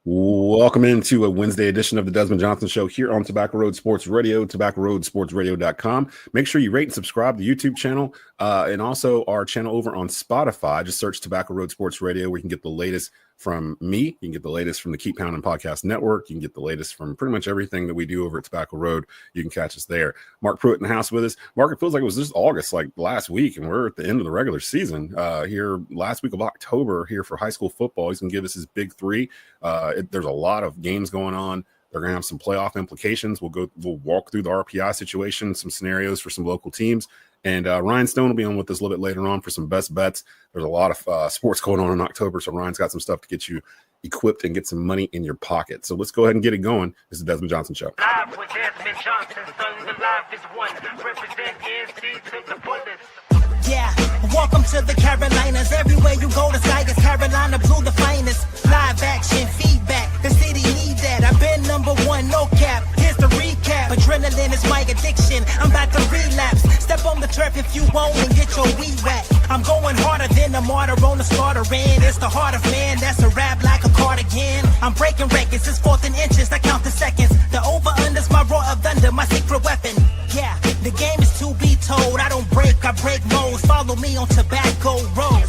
Welcome into a Wednesday edition of the Desmond Johnson Show here on Tobacco Road Sports Radio, tobaccoroadsportsradio.com. Make sure you rate and subscribe to the YouTube channel and also our channel over on Spotify. Just search Tobacco Road Sports Radio where you can get the latest from me. You can get the latest from the Keep Pounding Podcast Network. You can get the latest from pretty much everything that we do over at Tobacco Road. You can catch us there. Marc Pruitt in the house with us. Marc, it feels like it was just August, like last week, and we're at the end of the regular season here last week of October here for high school football. He's going to give us his big three. There's a lot of games going on. They're going to have some playoff implications. We'll walk through the RPI situation, some scenarios for some local teams. And Ryan Stone will be on with us a little bit later on for some best bets. There's a lot of sports going on in October, so Ryan's got some stuff to get you equipped and get some money in your pocket. So let's go ahead and get it going. This is the Desmond Johnson Show. Live with Desmond Johnson, son, the live is one. Represent NC to the fullest. Yeah, welcome to the Carolinas. Everywhere you go, the sky is Carolina blue, the finest. Live action, feedback, the city need that. I've been number one, no cap. Here's the recap. Adrenaline is my addiction. I'm about to relapse. Step on the turf if you want and get your weed whack. I'm going harder than a martyr on the starter end. It's the heart of man, that's a rap like a cardigan. I'm breaking records, it's 4th and inches, I count the seconds. The over-under's my roar of thunder, my secret weapon. Yeah, the game is to be told. I don't break, I break modes. Follow me on Tobacco Road.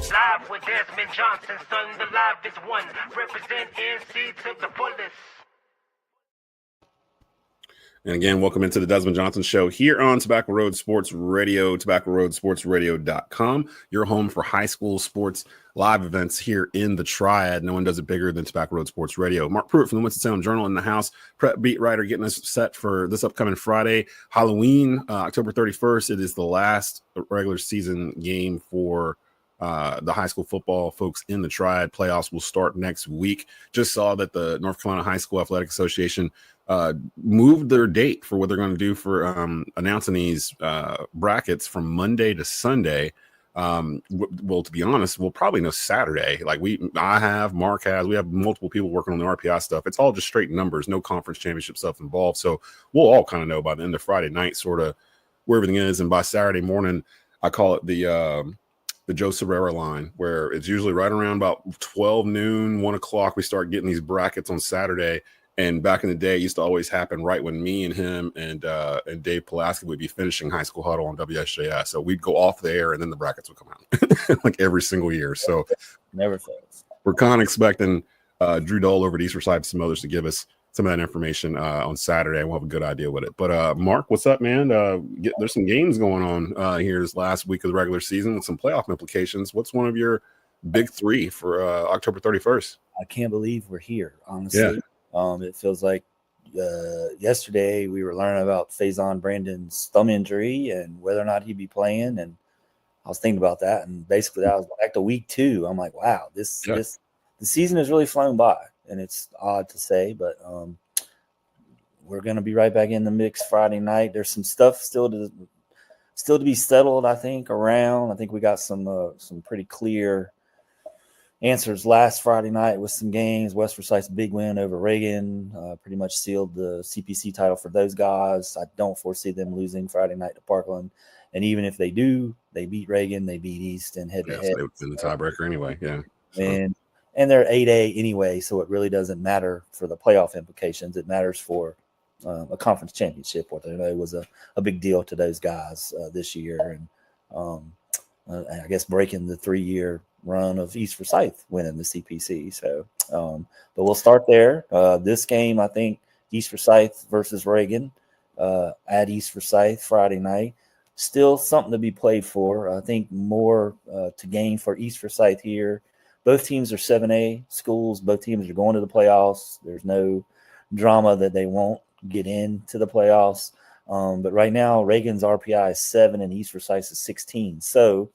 Live with Desmond Johnson, son, the live is one. Represent NC to the fullest. And again, welcome into the Desmond Johnson Show here on Tobacco Road Sports Radio, tobaccoroadsportsradio.com, your home for high school sports live events here in the Triad. No one does it bigger than Tobacco Road Sports Radio. Marc Pruitt from the Winston-Salem Journal in the house, prep beat writer, getting us set for this upcoming Friday, Halloween, October 31st. It is the last regular season game for the high school football folks in the Triad. Playoffs will start next week. Just saw that the North Carolina High School Athletic Association moved their date for what they're going to do for announcing these brackets from Monday to Sunday. Well, to be honest, we'll probably know Saturday. Like Mark has, we have multiple people working on the RPI stuff. It's all just straight numbers, no conference championship stuff involved. So we'll all kind of know by the end of Friday night, sort of where everything is. And by Saturday morning, I call it the Joe Serrera line, where it's usually right around about 12 noon, 1 o'clock. We start getting these brackets on Saturday. And back in the day, it used to always happen right when me and him and Dave Pulaski would be finishing High School Huddle on WSJS. So we'd go off the air and then the brackets would come out like every single year. So never fails. We're kind of expecting Drew Dole over at East Forsyth, some others to give us some of that information on Saturday. We'll have a good idea with it. But Mark, what's up, man? There's some games going on here this last week of the regular season with some playoff implications. What's one of your big three for October 31st? I can't believe we're here, honestly. Yeah. It feels like yesterday we were learning about Faison Brandon's thumb injury and whether or not he'd be playing. And I was thinking about that. And basically that was back to week 2. I'm like, wow, the season has really flown by. And it's odd to say, but we're going to be right back in the mix Friday night. There's some stuff still to be settled, I think, around. I think we got some pretty clear answers last Friday night with some games. West Forsyth's big win over Reagan pretty much sealed the CPC title for those guys. I don't foresee them losing Friday night to Parkland. And even if they do, they beat Reagan, they beat Easton head-to-head. So they would win the tiebreaker anyway, yeah. So. And they're 8A anyway, so it really doesn't matter for the playoff implications. It matters for a conference championship, what I know was a big deal to those guys this year. And I guess breaking the 3-year run of East Forsyth winning the CPC. So, but we'll start there. This game, I think, East Forsyth versus Reagan at East Forsyth Friday night. Still something to be played for. I think more to gain for East Forsyth here. Both teams are 7A schools. Both teams are going to the playoffs. There's no drama that they won't get into the playoffs. But right now, Reagan's RPI is 7 and East Forsyth is 16. So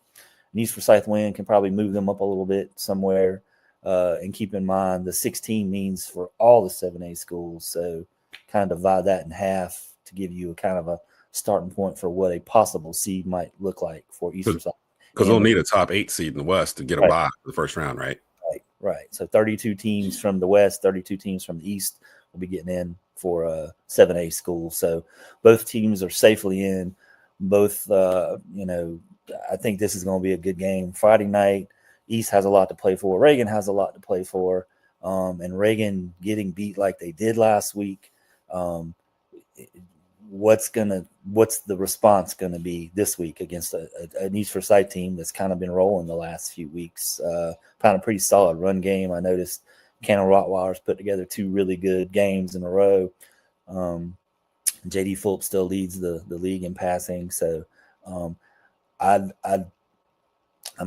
an East Forsyth win can probably move them up a little bit somewhere. And keep in mind, the 16 means for all the 7A schools. So kind of divide that in half to give you a kind of a starting point for what a possible seed might look like for East Forsyth. Because they'll need a top 8 seed in the West to get a bye for the first round, right? Right. Right. So 32 teams from the West, 32 teams from the East will be getting in for a 7A school. So both teams are safely in. Both, I think this is going to be a good game. Friday night, East has a lot to play for. Reagan has a lot to play for. And Reagan getting beat like they did last week. What's the response going to be this week against an East Forsyth team that's kind of been rolling the last few weeks? Found a pretty solid run game. I noticed Cannon Rottweilers put together 2 really good games in a row. JD Fulp still leads the league in passing. So I'm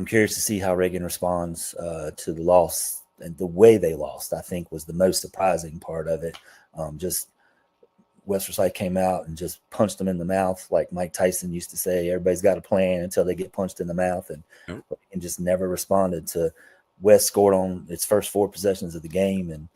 curious to see how Reagan responds to the loss, and the way they lost, I think, was the most surprising part of it. Just West Forsyth came out and just punched them in the mouth, like Mike Tyson used to say. Everybody's got a plan until they get punched in the mouth, and just never responded to. West scored on its first 4 possessions of the game, and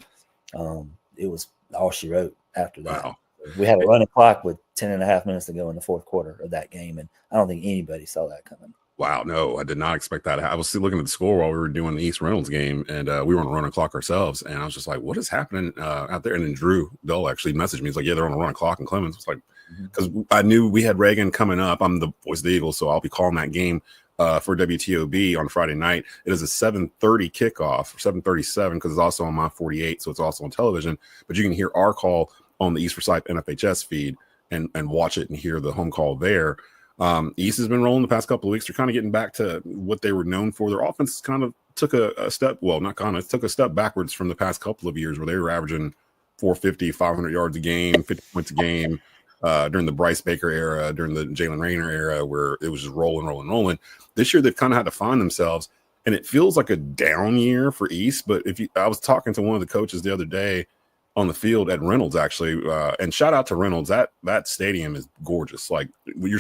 it was all she wrote after that. Wow. We had a running clock with 10.5 minutes to go in the fourth quarter of that game, and I don't think anybody saw that coming. Wow, no, I did not expect that. I was still looking at the score while we were doing the East Reynolds game, and we were on a running clock ourselves, and I was just like, what is happening out there? And then Drew Dull actually messaged me. He's like, yeah, they're on a running clock in Clemens. It's like, because I knew we had Reagan coming up. I'm the voice of the Eagles, so I'll be calling that game for WTOB on Friday night. It is a 7:30 kickoff, 7:37, because it's also on my 48, so it's also on television. But you can hear our call on the East Forsyth NFHS feed and watch it and hear the home call there. East has been rolling the past couple of weeks. They're kind of getting back to what they were known for. Their offense kind of took a step, well, not kind of, took a step backwards from the past couple of years where they were averaging 450, 500 yards a game, 50 points a game during the Bryce Baker era, during the Jalen Rayner era, where it was just rolling. This year, they've kind of had to find themselves, and it feels like a down year for East. But I was talking to one of the coaches the other day on the field at Reynolds, actually, and shout out to Reynolds. That stadium is gorgeous. Like we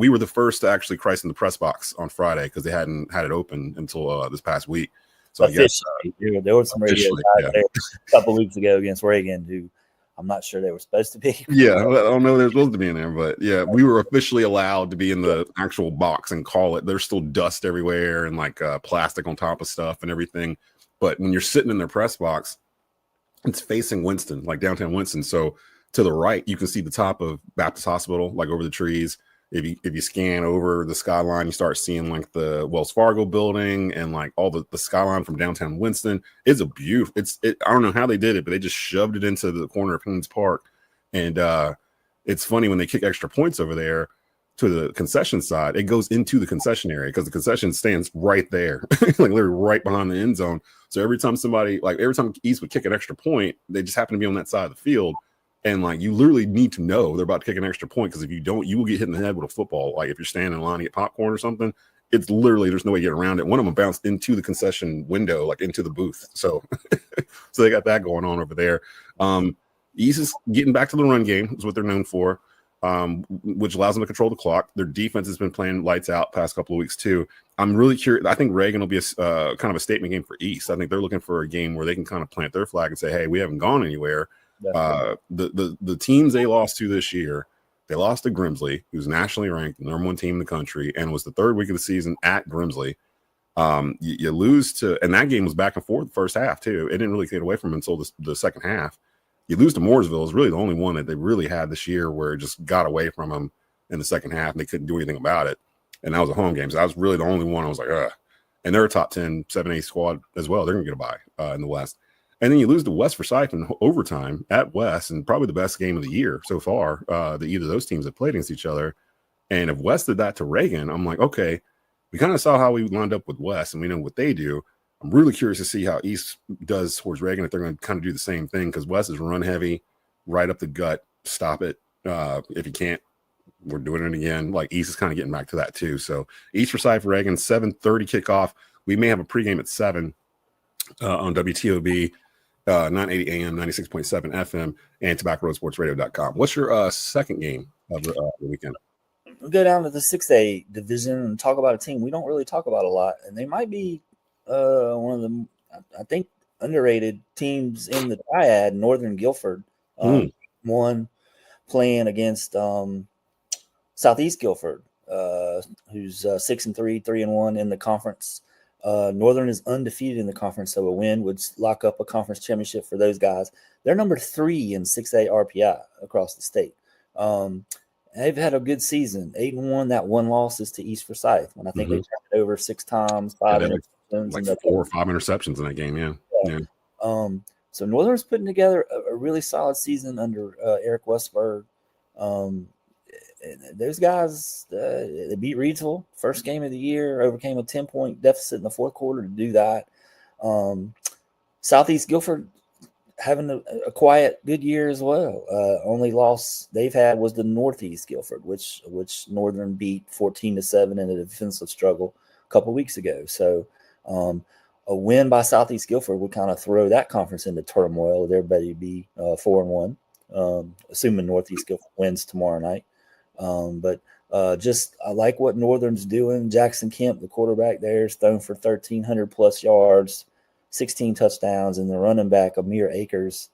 were the first to actually Christ in the press box on Friday because they hadn't had it open until this past week. So I guess there was some radio guys there a couple of weeks ago against Reagan who I'm not sure they were supposed to be. Yeah, I don't know they're supposed to be in there, but yeah, we were officially allowed to be in the actual box and call it. There's still dust everywhere and like plastic on top of stuff and everything. But when you're sitting in their press box, it's facing Winston, like downtown Winston. So to the right, you can see the top of Baptist Hospital, like over the trees. If you scan over the skyline, you start seeing like the Wells Fargo building and like all the skyline from downtown Winston. It's a beautiful. I don't know how they did it, but they just shoved it into the corner of Queens Park. And it's funny when they kick extra points over there to the concession side, it goes into the concession area because the concession stands right there, like literally right behind the end zone. So every time East would kick an extra point, they just happen to be on that side of the field. And like you literally need to know they're about to kick an extra point because if you don't, you will get hit in the head with a football. Like if you're standing in line to get popcorn or something, it's literally there's no way to get around it. One of them bounced into the concession window, like into the booth. So, so they got that going on over there. East is getting back to the run game, is what they're known for, which allows them to control the clock. Their defense has been playing lights out past couple of weeks too. I'm really curious. I think Reagan will be a kind of a statement game for East. I think they're looking for a game where they can kind of plant their flag and say, "Hey, we haven't gone anywhere." The teams they lost to this year, they lost to Grimsley, who's nationally ranked, the number 1 team in the country, and was the 3rd week of the season at Grimsley. You lose to, and that game was back and forth the first half too. It didn't really get away from them until the second half. You lose to Mooresville is really the only one that they really had this year where it just got away from them in the second half and they couldn't do anything about it. And that was a home game. So that was really the only one I was like, ugh. And they're a top 10 7A squad as well. They're going to get a bye in the West. And then you lose to West Forsyth in overtime at West, and probably the best game of the year so far that either of those teams have played against each other. And if West did that to Reagan, I'm like, okay, we kind of saw how we lined up with West, and we know what they do. I'm really curious to see how East does towards Reagan, if they're going to kind of do the same thing, because West is run heavy, right up the gut, stop it. If you can't, we're doing it again. Like East is kind of getting back to that too. So East Forsyth for Reagan, 7:30 kickoff. We may have a pregame at 7 on WTOB. 980 AM, 96.7 FM, and TobaccoRoadSportsRadio.com. What's your second game of the weekend? We'll go down to the 6A division and talk about a team we don't really talk about a lot, and they might be one of the, I think, underrated teams in the triad, Northern Guilford. One playing against Southeast Guilford, who's 6-3, 3-1 in the conference. Northern is undefeated in the conference, so a win would lock up a conference championship for those guys. They're number 3 in 6A RPI across the state. They've had a good season, 8-1. That one loss is to East Forsyth, when I think they turned it over 6 times, 5 interceptions, like 4 or 5 interceptions in that game. Yeah. So Northern's putting together a really solid season under Eric Westberg. Those guys, they beat Reidsville first game of the year, overcame a 10-point deficit in the fourth quarter to do that. Southeast Guilford having a quiet, good year as well. Only loss they've had was the Northeast Guilford, which Northern beat 14-7 in a defensive struggle a couple weeks ago. So a win by Southeast Guilford would kind of throw that conference into turmoil. Everybody be 4-1, assuming Northeast Guilford wins tomorrow night. But I like what Northern's doing. Jackson Kemp, the quarterback there, is thrown for 1,300 plus yards, 16 touchdowns, and the running back, Amir Akers,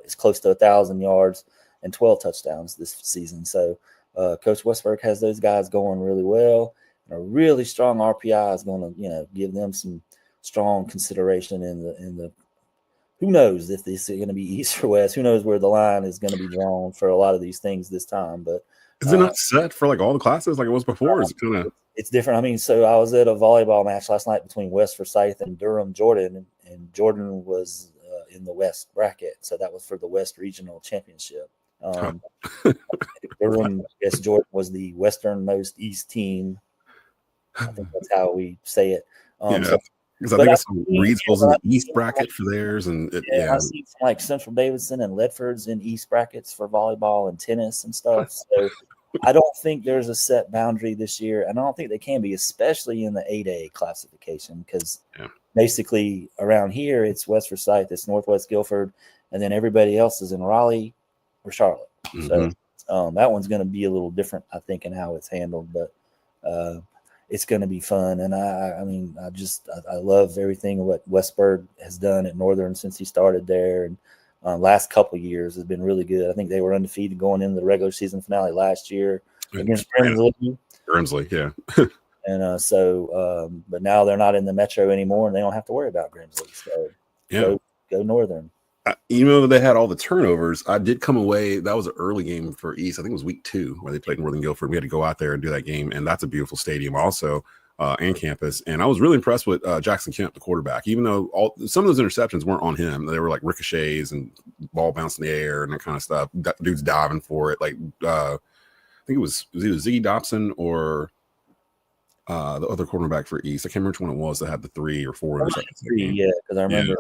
is close to 1,000 yards and 12 touchdowns this season. So Coach Westberg has those guys going really well. And a really strong RPI is going to, give them some strong consideration in the. Who knows if this is going to be East or West? Who knows where the line is going to be drawn for a lot of these things this time? But is it not set for like all the classes like it was before? Is it kind of? It's different. I mean, so I was at a volleyball match last night between West Forsyth and Durham, Jordan, and Jordan was in the West bracket, so that was for the West Regional Championship. Durham, yes, Jordan was the westernmost East team. I think that's how we say it. Because I think I saw Reidsville's in the East bracket for theirs, and I see some like Central Davidson and Ledford's in East brackets for volleyball and tennis and stuff. So I don't think there's a set boundary this year, and I don't think they can be, especially in the 8A classification, because basically around here it's West Forsyth, it's Northwest Guilford, and then everybody else is in Raleigh or Charlotte. So that one's going to be a little different, I think, in how it's handled, but it's going to be fun. And I love everything what Westberg has done at Northern since he started there. And last couple of years has been really good. I think they were undefeated going into the regular season finale last year against Grimsley. Yeah. And but now they're not in the Metro anymore, and they don't have to worry about Grimsley. So go Northern. Even though they had all the turnovers, I did come away. That was an early game for East. I think it was week 2 where they played Northern Guilford. We had to go out there and do that game, and that's a beautiful stadium also and campus. And I was really impressed with Jackson Kemp, the quarterback, even though some of those interceptions weren't on him. They were like ricochets and ball bouncing in the air and that kind of stuff. That dude's diving for it. Like I think it was either Ziggy Dobson or the other quarterback for East. I can't remember which one it was that had the 3 or 4 interceptions. Yeah, because I remember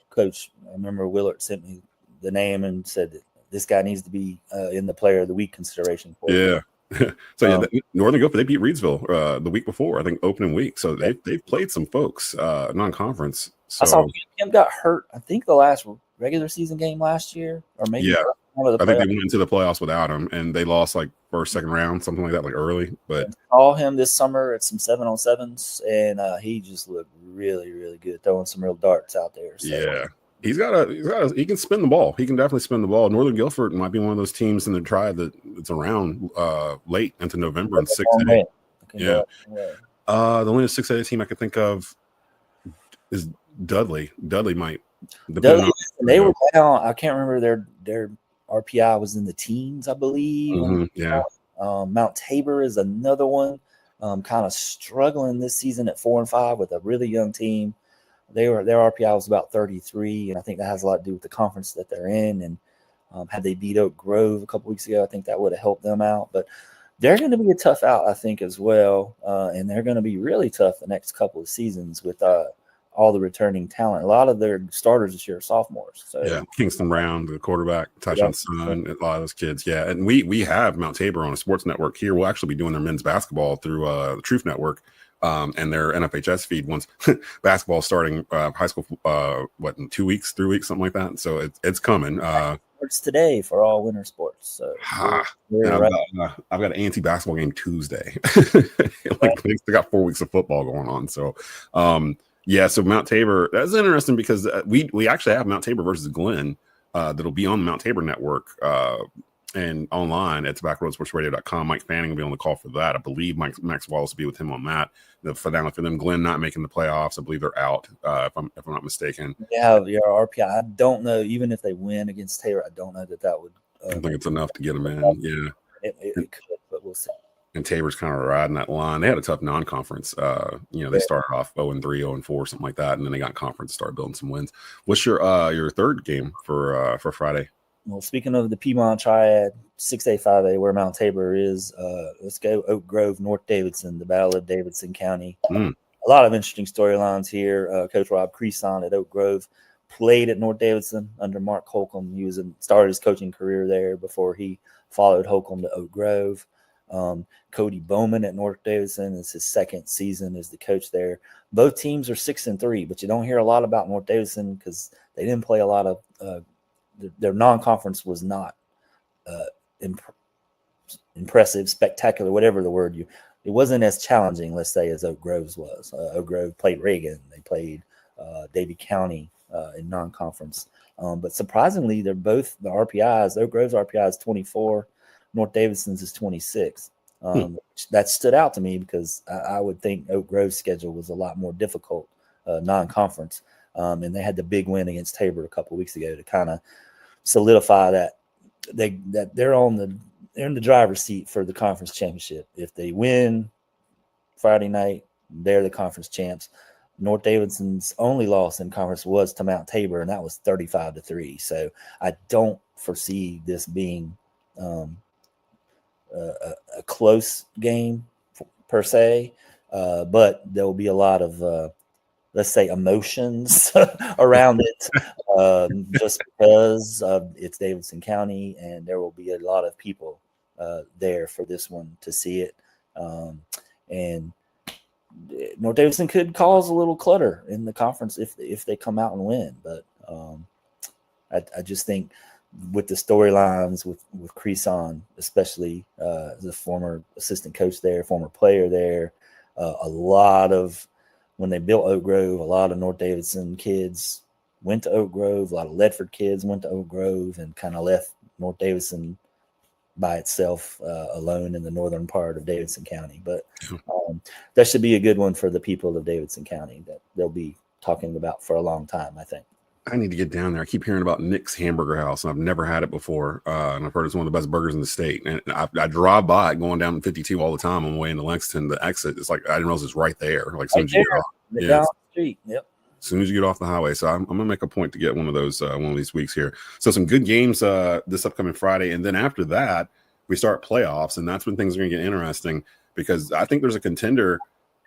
Coach, I remember Willard sent me the name and said that this guy needs to be in the Player of the Week consideration for it. So Northern Guilford, they beat Reidsville the week before, I think opening week. So they've played some folks non-conference. So. I saw him got hurt, I think, the last regular season game last year, or maybe one of the. I think they went into the playoffs without him, and they lost like first, second round, something like that, like early. But I saw him this summer at some 7-on-7s, and he just looked really, really good, throwing some real darts out there. So. He can spin the ball. He can definitely spin the ball. Northern Guilford might be one of those teams in the triad that's around late into November in 6A. The only 6A team I could think of is Dudley. Dudley might. They were down. I can't remember their RPI was in the teens, I believe. Mount Tabor is another one. Kind of struggling this season at 4-5 with a really young team. Their RPI was about 33, and I think that has a lot to do with the conference that they're in. And had they beat Oak Grove a couple weeks ago, I think that would have helped them out. But they're going to be a tough out, I think, as well. And they're going to be really tough the next couple of seasons with all the returning talent. A lot of their starters this year are sophomores. So Kingston Brown, the quarterback, Tyshawn Son, a lot of those kids. Yeah, and we have Mount Tabor on a sports network here. We'll actually be doing their men's basketball through the Truth Network. And their NFHS feed once basketball starting high school, in 2 weeks, 3 weeks, something like that. So it's coming. It's today for all winter sports. So I've got an A&T basketball game Tuesday. They got 4 weeks of football going on. So so Mount Tabor, that's interesting because we actually have Mount Tabor versus Glenn that'll be on the Mount Tabor network and online at tobaccoroadsportsradio.com. Mike Fanning will be on the call for that. I believe Max Wallace will be with him on that. The finale for them, Glenn not making the playoffs. I believe they're out, if I'm not mistaken. Yeah, your RPI. I don't know. Even if they win against Taylor, I don't know that would. I don't think it's enough to get them in. Yeah, it could, but we'll see. And Tabor's kind of riding that line. They had a tough non-conference. They started off 0-3, 0-4, something like that, and then they got conference, started building some wins. What's your third game for Friday? Well, speaking of the Piedmont Triad, 6A, 5A, where Mount Tabor is, let's go Oak Grove, North Davidson, the Battle of Davidson County. A lot of interesting storylines here. Coach Rob Creason at Oak Grove played at North Davidson under Mark Holcomb. He started his coaching career there before he followed Holcomb to Oak Grove. Cody Bowman at North Davidson is his second season as the coach there. Both teams are 6-3, but you don't hear a lot about North Davidson because they didn't play a lot of their non-conference was not impressive, spectacular, whatever the word it wasn't as challenging, let's say, as Oak Grove's was. Oak Grove played Reagan. They played Davie County in non-conference. But surprisingly, they're both the RPIs. Oak Grove's RPI is 24. North Davidson's is 26. That stood out to me because I would think Oak Grove's schedule was a lot more difficult non-conference. And they had the big win against Tabor a couple of weeks ago to kind of solidify that they're in the driver's seat for the conference championship. If they win Friday night, they're the conference champs. North Davidson's only loss in conference was to Mount Tabor, and that was 35-3. So I don't foresee this being a close game per se, but there will be a lot of let's say emotions around it, just because it's Davidson County, and there will be a lot of people there for this one to see it. And North Davidson could cause a little clutter in the conference if they come out and win. But I just think with the storylines with Creason, especially the former assistant coach there, former player there, a lot of when they built Oak Grove, a lot of North Davidson kids went to Oak Grove. A lot of Ledford kids went to Oak Grove and kind of left North Davidson by itself alone in the northern part of Davidson County. But that should be a good one for the people of Davidson County that they'll be talking about for a long time, I think. I need to get down there. I keep hearing about Nick's Hamburger House, and I've never had it before. And I've heard it's one of the best burgers in the state. And I drive by it going down 52 all the time on the way into Lexington. The exit, it's like I didn't realize it's right there. Like as soon as you get off, down the street. Yep. As soon as you get off the highway. So I'm gonna make a point to get one of those one of these weeks here. So some good games this upcoming Friday, and then after that we start playoffs, and that's when things are gonna get interesting because I think there's a contender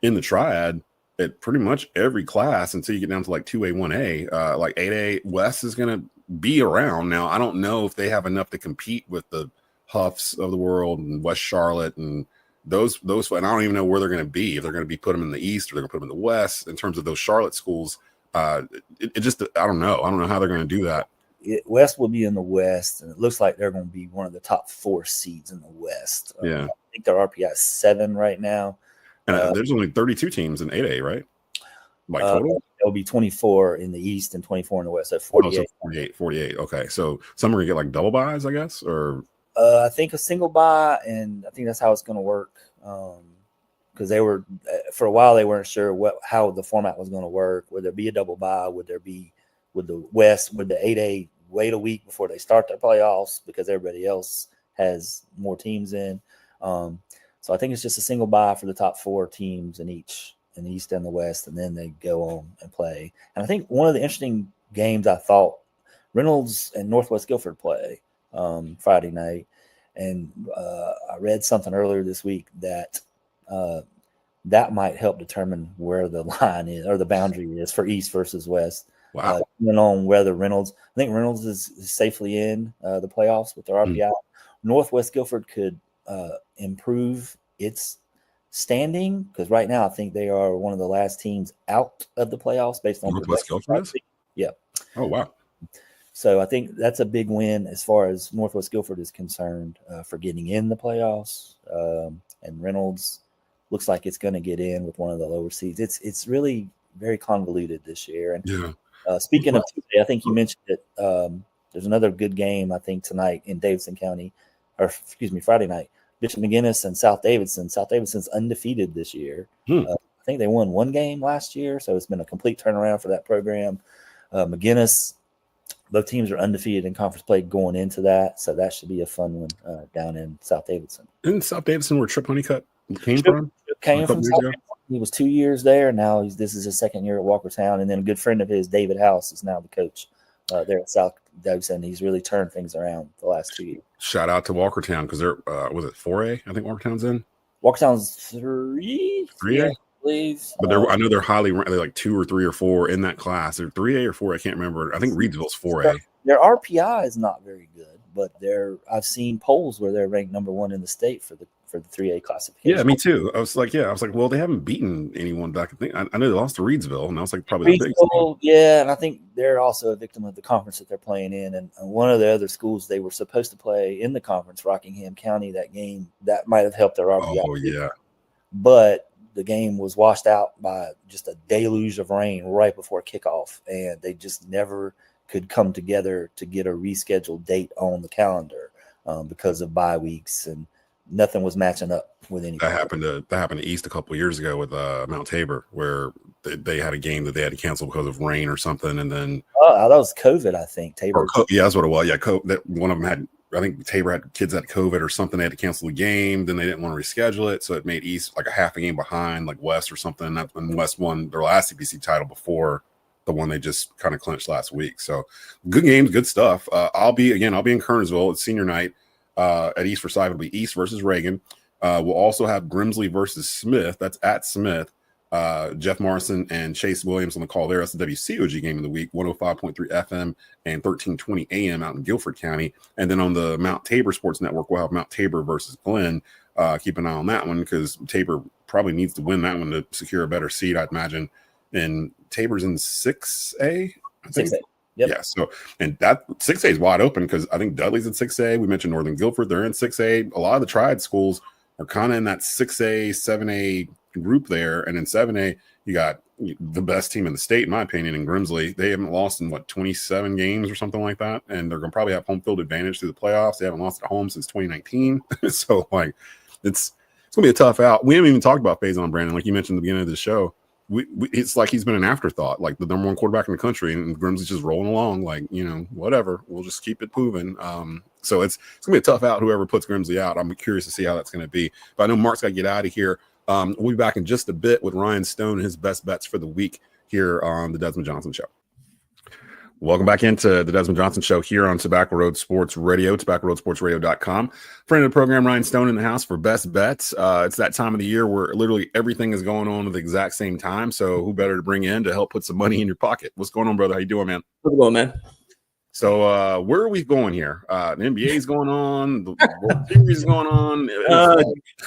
in the Triad at pretty much every class until you get down to like 2A, 1A. Like 8A, West is going to be around. Now, I don't know if they have enough to compete with the Huffs of the world and West Charlotte and those. And I don't even know where they're going to be. If they're going to put them in the East or they're going to put them in the West in terms of those Charlotte schools. It just, I don't know. I don't know how they're going to do that. West will be in the West, and it looks like they're going to be one of the top 4 seeds in the West. Yeah. I think their RPI is 7 right now. And there's only 32 teams in 8A, right? Like total? There'll be 24 in the East and 24 in the West. So 48. Oh, so 48. Okay. So some are going to get like double buys, I guess? Or I think a single buy, and I think that's how it's going to work. Because they were, for a while, they weren't sure how the format was going to work. Would there be a double buy? Would the West, would the 8A wait a week before they start their playoffs because everybody else has more teams in? So I think it's just a single bye for the top 4 teams in each, in the East and the West, and then they go on and play. And I think one of the interesting games I thought Reynolds and Northwest Guilford play Friday night, and I read something earlier this week that that might help determine where the line is or the boundary is for East versus West. Wow. Depending on whether I think Reynolds is safely in the playoffs with their RPI. Northwest Guilford could improve its standing because right now I think they are one of the last teams out of the playoffs based on Northwest Guilford. Yeah. Oh wow. So I think that's a big win as far as Northwest Guilford is concerned for getting in the playoffs. And Reynolds looks like it's going to get in with one of the lower seeds. It's really very convoluted this year. And speaking of Tuesday, I think you mentioned that there's another good game I think tonight in Davidson County. Friday night. Bishop McGuinness and South Davidson. South Davidson's undefeated this year. I think they won one game last year, so it's been a complete turnaround for that program. McGuinness, both teams are undefeated in conference play going into that, so that should be a fun one down in South Davidson. In South Davidson, where Trip Honeycutt came from? Came from South Davidson. He was 2 years there. Now this is his second year at Walkertown, and then a good friend of his, David House, is now the coach there at South Davidson. He's really turned things around the last 2 years. Shout out to Walkertown because they're was it 4A? I think Walkertown's in. Walkertown's 3A, I believe. But I know they're highly ranked. They're like 2 or 3 or 4 in that class. They're 3A or 4. I can't remember. I think Reedsville's 4A. Their RPI is not very good, but I've seen polls where they're ranked number 1 in the state for the 3A classification. Yeah, me too. I was like, well, they haven't beaten anyone back. I know they lost to Reedsville, and I was like, probably the biggest. Yeah, and I think they're also a victim of the conference that they're playing in. And one of the other schools they were supposed to play in the conference, Rockingham County, that game that might have helped their RPI. Oh yeah, but the game was washed out by just a deluge of rain right before kickoff, and they just never could come together to get a rescheduled date on the calendar because of bye weeks, and nothing was matching up with anything. That happened to East a couple of years ago with Mount Tabor, where they had a game that they had to cancel because of rain or something, and then that was COVID, I think. Tabor, yeah, that's what it was. Yeah, that one of them had. I think Tabor had kids had COVID or something. They had to cancel the game. Then they didn't want to reschedule it, so it made East like a half a game behind, like West or something. And West won their last CBC title before the one they just kind of clinched last week. So good games, good stuff. I'll be in Kernersville. It's senior night at East Forsyth. It'll be East versus Reagan. We'll also have Grimsley versus Smith. That's at Smith. Jeff Morrison and Chase Williams on the call there. That's the WCOG game of the week, 105.3 FM and 1320 AM out in Guilford County. And then on the Mount Tabor Sports Network, we'll have Mount Tabor versus Glenn. Keep an eye on that one because Tabor probably needs to win that one to secure a better seed, I'd imagine. And Tabor's in 6A, I think. 6A. Yep. Yeah, so and that 6A is wide open because I think Dudley's in 6A. We mentioned Northern Guilford, they're in 6A. A lot of the Triad schools are kind of in that 6A, 7A group there. And in 7A, you got the best team in the state, in my opinion, in Grimsley. They haven't lost in 27 games or something like that. And they're going to probably have home field advantage through the playoffs. They haven't lost at home since 2019. So like it's going to be a tough out. We haven't even talked about Faison Brandon. Like you mentioned at the beginning of the show, it's like he's been an afterthought, like the number 1 quarterback in the country, and Grimsley's just rolling along like, whatever. We'll just keep it moving. So it's going to be a tough out, whoever puts Grimsley out. I'm curious to see how that's going to be. But I know Mark's got to get out of here. We'll be back in just a bit with Ryan Stone and his best bets for the week here on the Desmond Johnson Show. Welcome back into the Desmond Johnson Show here on Tobacco Road Sports Radio, tobaccoroadsportsradio.com. Friend of the program, Ryan Stone in the house for best bets. It's that time of the year where literally everything is going on at the exact same time. So who better to bring in to help put some money in your pocket? What's going on, brother? How you doing, man? How's it going, man? So where are we going here? The NBA is going on. The World Series is going on.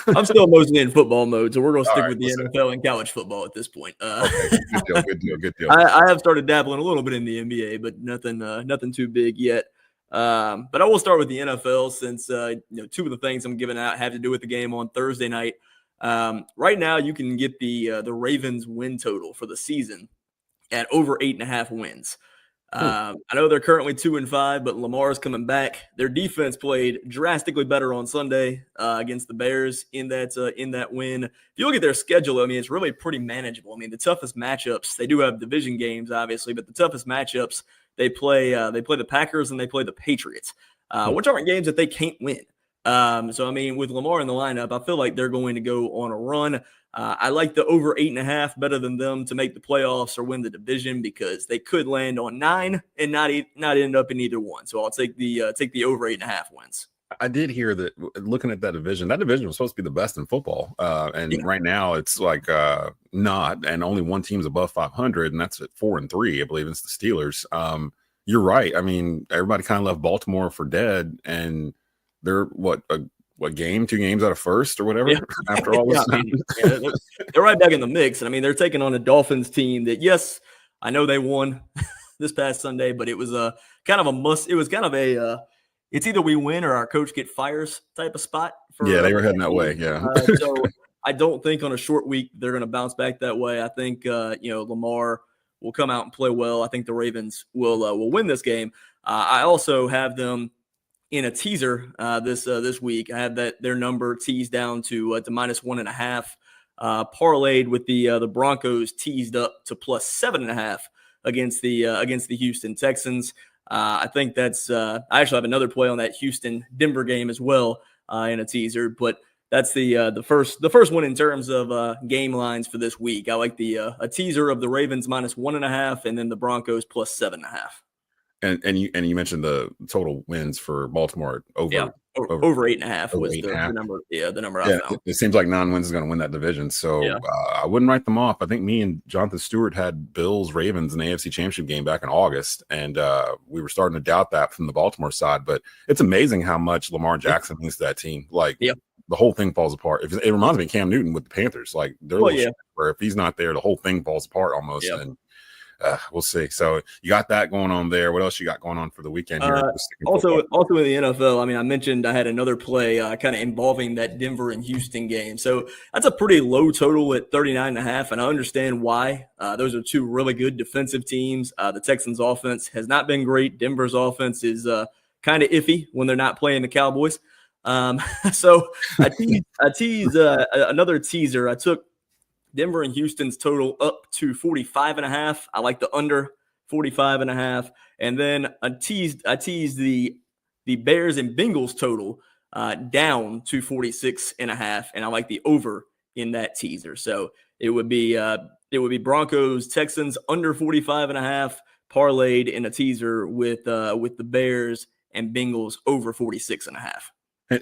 I'm still mostly in football mode, so we're going to stick right, with the NFL and college football at this point. Okay, good deal. I have started dabbling a little bit in the NBA, but nothing too big yet. But I will start with the NFL since two of the things I'm giving out have to do with the game on Thursday night. Right now, you can get the Ravens win total for the season at over 8.5 wins. I know they're currently 2-5, but Lamar's coming back. Their defense played drastically better on Sunday against the Bears in that win. If you look at their schedule, I mean, it's really pretty manageable. I mean, the toughest matchups, they do have division games, obviously, but the toughest matchups, they play the Packers and they play the Patriots, which aren't games that they can't win. So, I mean, with Lamar in the lineup, I feel like they're going to go on a run. I like the over 8.5 better than them to make the playoffs or win the division because they could land on 9 and not end up in either one. So I'll take the over 8.5 wins. I did hear that looking at that division was supposed to be the best in football. Right now it's like not, and only one team's above 500, and that's at 4-3. I believe it's the Steelers. You're right. I mean, everybody kind of left Baltimore for dead, and they're what 2 games out of first or whatever after all this time. They're right back in the mix. And I mean, they're taking on a Dolphins team that, yes, I know they won this past Sunday, but it was a kind of a must. It was kind of a it's either we win or our coach get fires type of spot. They were heading that way. Yeah. So I don't think on a short week they're going to bounce back that way. I think Lamar will come out and play well. I think the Ravens will win this game. I also have them in a teaser this week. I had their number teased down to -1.5. Parlayed with the Broncos teased up to +7.5 against the Houston Texans. I think that's I actually have another play on that Houston Denver game as well in a teaser, but that's the first one in terms of game lines for this week. I like a teaser of the Ravens -1.5 and then the Broncos +7.5. And you mentioned the total wins for Baltimore over 8.5 was the 8.5. number. Yeah, the number I found. It seems like non-wins is going to win that division. So I wouldn't write them off. I think me and Jonathan Stewart had Bills Ravens in the AFC Championship game back in August, and we were starting to doubt that from the Baltimore side. But it's amazing how much Lamar Jackson means to that team. Like the whole thing falls apart. It reminds me of Cam Newton with the Panthers. Like they're where if he's not there, the whole thing falls apart almost. And we'll see. So you got that going on there. What else you got going on for the weekend here? Also in the NFL, I mean, I mentioned I had another play kind of involving that Denver and Houston game. So that's a pretty low total at 39.5, and I understand why. Those are two really good defensive teams. The Texans' offense has not been great. Denver's offense is kind of iffy when they're not playing the Cowboys. So I teased another teaser. I took Denver and Houston's total up to 45.5. I like the under 45.5. And then I teased the Bears and Bengals total down to 46.5. And I like the over in that teaser. So it would be Broncos, Texans under 45.5, parlayed in a teaser with the Bears and Bengals over 46.5.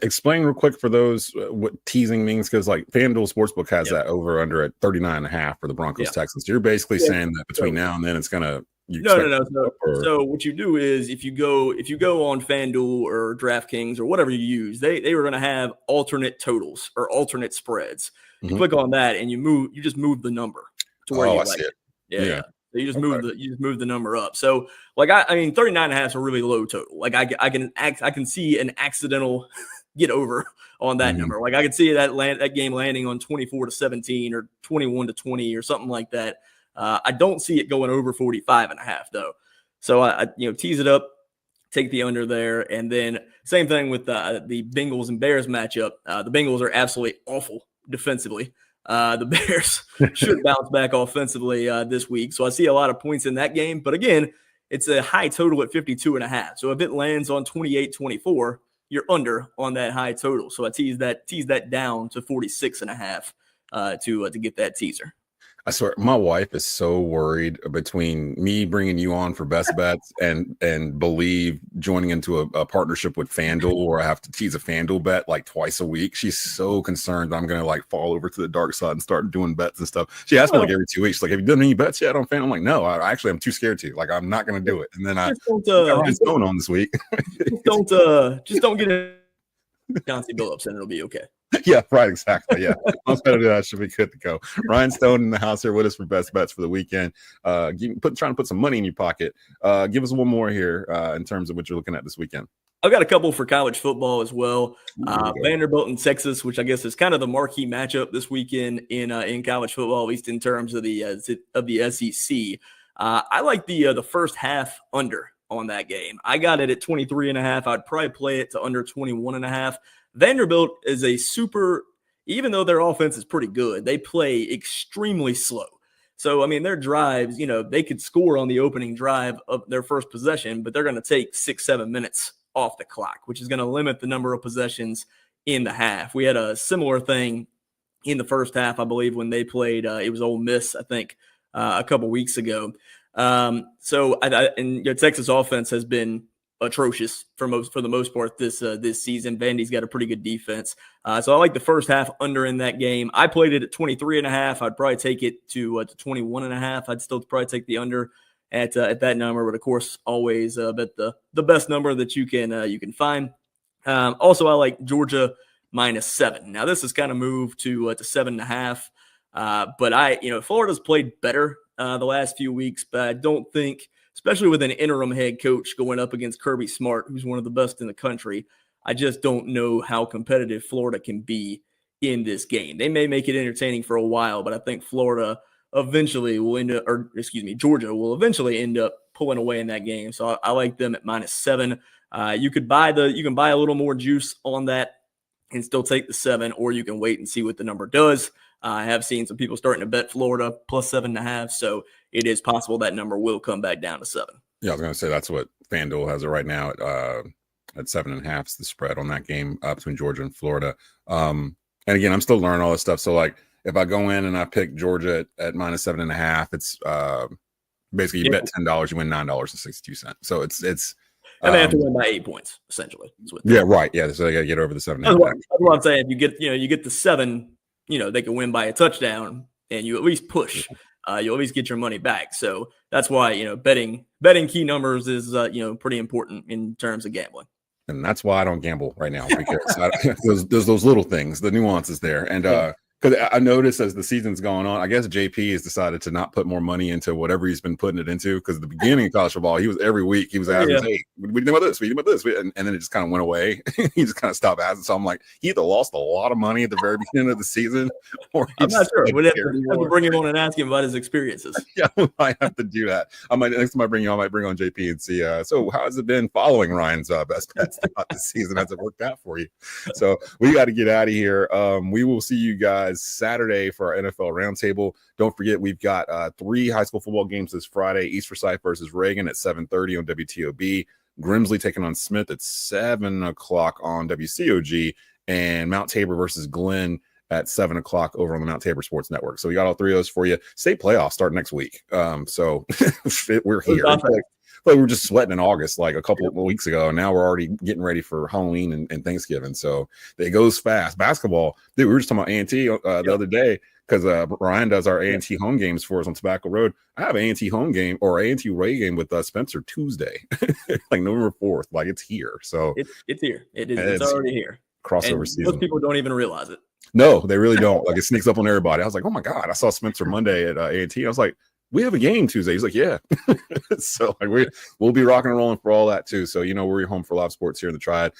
Explain real quick for those what teasing means, because like FanDuel Sportsbook has that over under at 39.5 for the Broncos Texans. So you're basically saying that between now and then it's gonna no. So what you do is if you go on FanDuel or DraftKings or whatever you use, they were gonna have alternate totals or alternate spreads. You click on that and you just move the number to where you like it. Yeah. So you just move the number up. So like I mean 39.5 is a really low total. Like I can see an accidental get over on that number. Like I could see that game landing on 24-17 or 21-20 or something like that. I don't see it going over 45.5 though. So I tease it up, take the under there, and then same thing with the Bengals and Bears matchup. The Bengals are absolutely awful defensively. The Bears should bounce back offensively this week. So I see a lot of points in that game. But again, it's a high total at 52.5. So if it lands on 28-24, you're under on that high total. So I tease that down to 46.5 to get that teaser. I swear, my wife is so worried between me bringing you on for best bets and Believe joining into a partnership with FanDuel where I have to tease a FanDuel bet like twice a week. She's so concerned I'm going to like fall over to the dark side and start doing bets and stuff. She asks me like every 2 weeks, like, have you done any bets yet on FanDuel? I'm like, no, I'm too scared to. Like, I'm not going to do it. And then I got Ryan Stone on this week. just don't get a Chauncey Billups and it'll be okay. Yeah, right, exactly. Yeah, most better that should be good to go. Ryan Stone in the house here with us for best bets for the weekend. Trying to put some money in your pocket. Give us one more here in terms of what you're looking at this weekend. I've got a couple for college football as well. Vanderbilt and Texas, which I guess is kind of the marquee matchup this weekend in college football, at least in terms of the SEC. I like the first half under on that game. I got it at 23.5. I'd probably play it to under 21.5. Vanderbilt is even though their offense is pretty good, they play extremely slow. So, I mean, their drives, they could score on the opening drive of their first possession, but they're going to take 6-7 minutes off the clock, which is going to limit the number of possessions in the half. We had a similar thing in the first half, I believe, when they played, it was Ole Miss, I think, a couple weeks ago. Texas offense has been atrocious for the most part this season. Vandy's got a pretty good defense. So I like the first half under in that game. I played it at 23.5. I'd probably take it to 21.5. I'd still probably take the under at that number, but of course always bet the best number that you can find. Also, I like Georgia -7. Now this has kind of moved to 7.5. But Florida's played better the last few weeks, but I don't think, especially with an interim head coach going up against Kirby Smart, who's one of the best in the country, I just don't know how competitive Florida can be in this game. They may make it entertaining for a while, but I think Georgia will eventually end up pulling away in that game. So I like them at -7. You can buy a little more juice on that and still take the 7, or you can wait and see what the number does. I have seen some people starting to bet Florida +7.5, so it is possible that number will come back down to 7. Yeah, I was going to say that's what FanDuel has it right now at 7.5 is the spread on that game between Georgia and Florida. And again, I'm still learning all this stuff. So like if I go in and I pick Georgia at -7.5, it's basically you bet $10, you win $9.62. So it's and they have to win by 8 points essentially. Yeah, right. Yeah, so they got to get over the 7.5. That's what I'm saying. If you get the 7, they can win by a touchdown, and you at least push. You always get your money back. So that's why betting key numbers is pretty important in terms of gambling. And that's why I don't gamble right now, because there's those little things, the nuances there. And because I noticed as the season's going on, I guess JP has decided to not put more money into whatever he's been putting it into. Because at the beginning of college football, he was every week he was asking, "Hey, we doing about this? We doing about this?" And then it just kind of went away. He just kind of stopped asking. So I'm like, he either lost a lot of money at the very beginning of the season, or I'm not sure. We'd have to bring him on and ask him about his experiences. Yeah, I have to do that. Next time I bring you on, I might bring on JP and see. So how has it been following Ryan's best bets throughout the season? Has it worked out for you? So we got to get out of here. We will see you guys Saturday for our NFL Roundtable. Don't forget, we've got 3 high school football games this Friday. East Forsyth versus Reagan at 7:30 on WTOB. Grimsley taking on Smith at 7 o'clock on WCOG. And Mount Tabor versus Glenn at 7 o'clock over on the Mount Tabor Sports Network. So we got all 3 of those for you. State playoffs start next week. So we're here. Like we were just sweating in August like a couple of weeks ago, and now we're already getting ready for Halloween and Thanksgiving. So it goes fast. Basketball, dude, we were just talking about A&T the other day because Ryan does our A&T home games for us on Tobacco Road. I have an A&T home game or A&T away game with Spencer Tuesday, like November 4th. Like it's here. So it's here. It's already here. Crossover season. Most people don't even realize it. No, they really don't. Like it sneaks up on everybody. I was like, oh my God, I saw Spencer Monday at A&T. I was like, we have a game Tuesday. He's like, yeah. So like we'll be rocking and rolling for all that too. So we're home for live sports here in the Triad.